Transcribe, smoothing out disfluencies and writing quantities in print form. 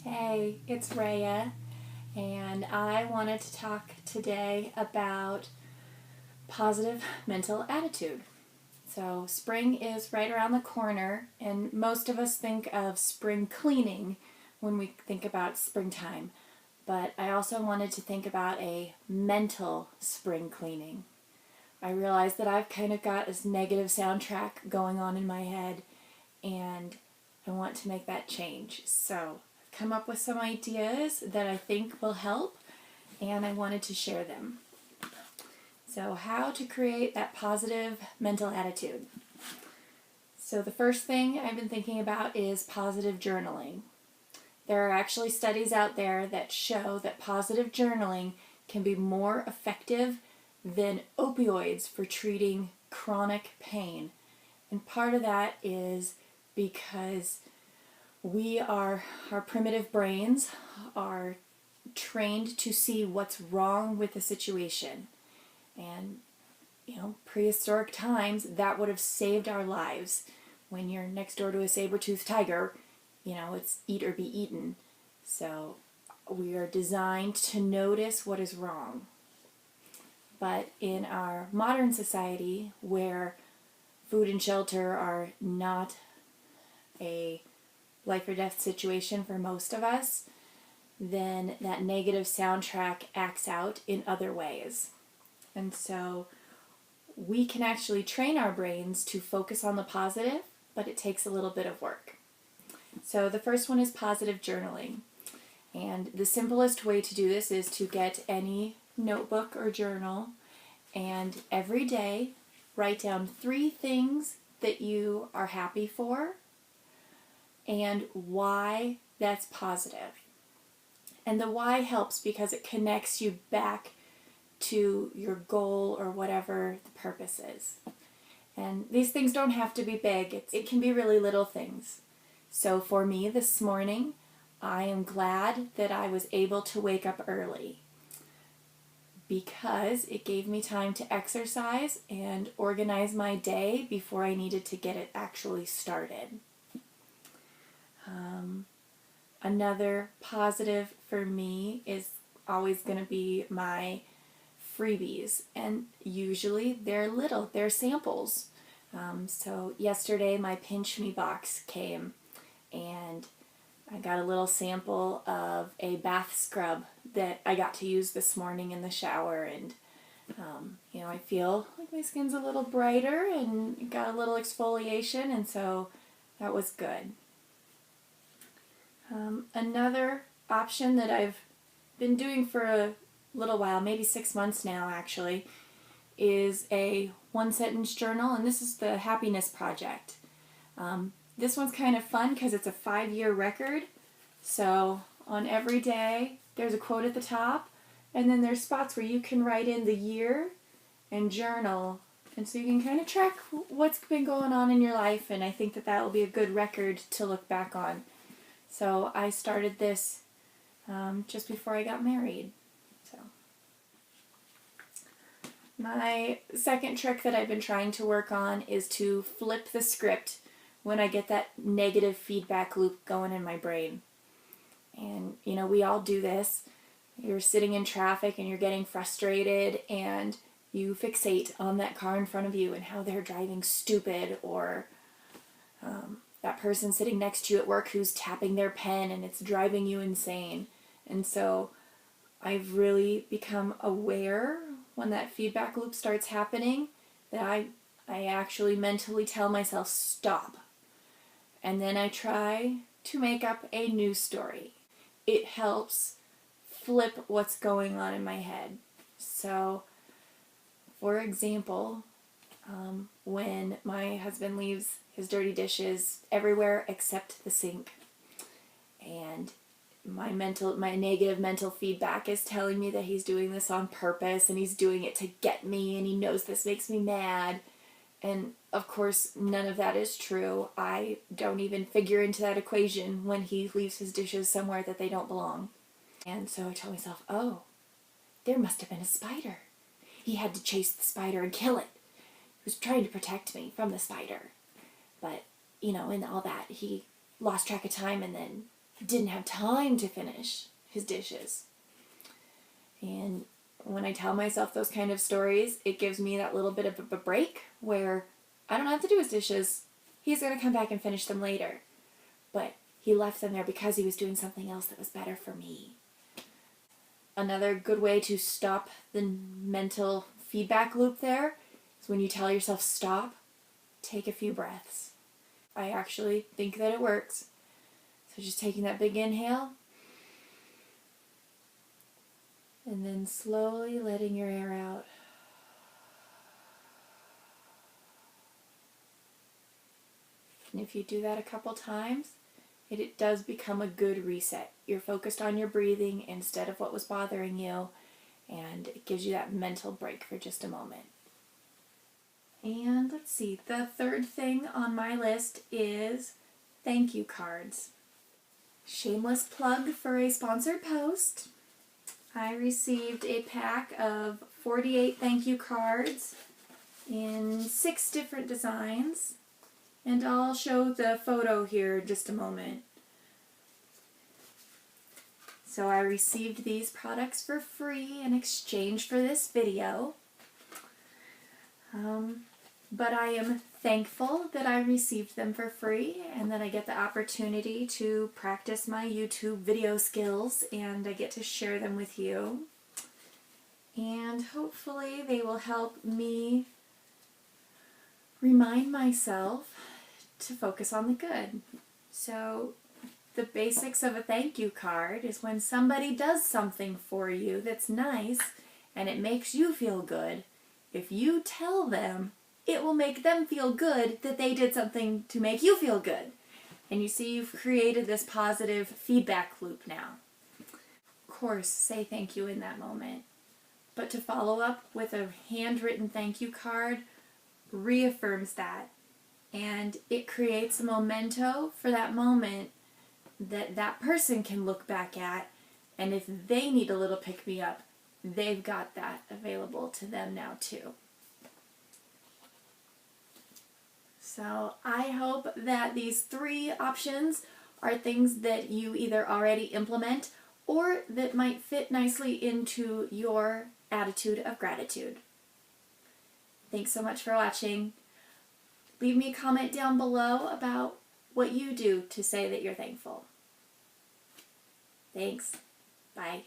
Hey, it's Rhea, and I wanted to talk today about positive mental attitude. So, spring is right around the corner, and most of us think of spring cleaning when we think about springtime. But I also wanted to think about a mental spring cleaning. I realized that I've kind of got this negative soundtrack going on in my head, and I want to make that change. So, I've come up with some ideas that I think will help, and I wanted to share them. So, how to create that positive mental attitude. So, the first thing I've been thinking about is positive journaling. There are actually studies out there that show that positive journaling can be more effective than opioids for treating chronic pain. And part of that is because our primitive brains are trained to see what's wrong with the situation. And, prehistoric times, that would have saved our lives. When you're next door to a saber-toothed tiger, it's eat or be eaten. So we are designed to notice what is wrong. But in our modern society, where food and shelter are not a life or death situation for most of us, then that negative soundtrack acts out in other ways. And so we can actually train our brains to focus on the positive, but it takes a little bit of work. So the first one is positive journaling. And the simplest way to do this is to get any notebook or journal and every day write down 3 things that you are happy for and why that's positive. And the why helps because it connects you back to your goal or whatever the purpose is. And these things don't have to be big. It can be really little things. So for me this morning, I am glad that I was able to wake up early because it gave me time to exercise and organize my day before I needed to get it actually started. Another positive for me is always going to be my freebies, and usually they're samples. So yesterday my Pinch Me box came, and I got a little sample of a bath scrub that I got to use this morning in the shower, and I feel like my skin's a little brighter and got a little exfoliation, and so that was good. Another option that I've been doing for a little while, maybe 6 months now actually, is a 1-sentence journal, and this is the Happiness Project. This one's kind of fun because it's a 5-year record. So on every day there's a quote at the top, and then there's spots where you can write in the year and journal, and so you can kind of track what's been going on in your life, and I think that will be a good record to look back on. So I started this just before I got married. So my second trick that I've been trying to work on is to flip the script when I get that negative feedback loop going in my brain. And, we all do this. You're sitting in traffic and you're getting frustrated and you fixate on that car in front of you and how they're driving stupid, or that person sitting next to you at work who's tapping their pen and it's driving you insane. And so I've really become aware when that feedback loop starts happening that I actually mentally tell myself, stop. And then I try to make up a new story. It helps flip what's going on in my head. So, for example, when my husband leaves his dirty dishes everywhere except the sink, and my negative mental feedback is telling me that he's doing this on purpose and he's doing it to get me and he knows this makes me mad. And of course, none of that is true. I don't even figure into that equation when he leaves his dishes somewhere that they don't belong. And so I tell myself, oh, there must have been a spider. He had to chase the spider and kill it. He was trying to protect me from the spider. But, in all that, he lost track of time and then didn't have time to finish his dishes. And when I tell myself those kind of stories, it gives me that little bit of a break where I don't have to do his dishes. He's going to come back and finish them later. But he left them there because he was doing something else that was better for me. Another good way to stop the mental feedback loop there is when you tell yourself stop, take a few breaths. I actually think that it works. So just taking that big inhale and then slowly letting your air out. And if you do that a couple times, it does become a good reset. You're focused on your breathing instead of what was bothering you, and it gives you that mental break for just a moment. And let's see, the third thing on my list is thank you cards. Shameless plug for a sponsored post. I received a pack of 48 thank you cards in 6 different designs. And I'll show the photo here in just a moment. So I received these products for free in exchange for this video. But I am thankful that I received them for free and that I get the opportunity to practice my YouTube video skills and I get to share them with you. And hopefully they will help me remind myself to focus on the good. So the basics of a thank you card is when somebody does something for you that's nice and it makes you feel good, if you tell them, it will make them feel good that they did something to make you feel good. And you see, you've created this positive feedback loop now. Of course, say thank you in that moment. But to follow up with a handwritten thank you card reaffirms that. And it creates a memento for that moment that that person can look back at. And if they need a little pick-me-up, they've got that available to them now too. So I hope that these 3 options are things that you either already implement or that might fit nicely into your attitude of gratitude. Thanks so much for watching. Leave me a comment down below about what you do to say that you're thankful. Thanks. Bye.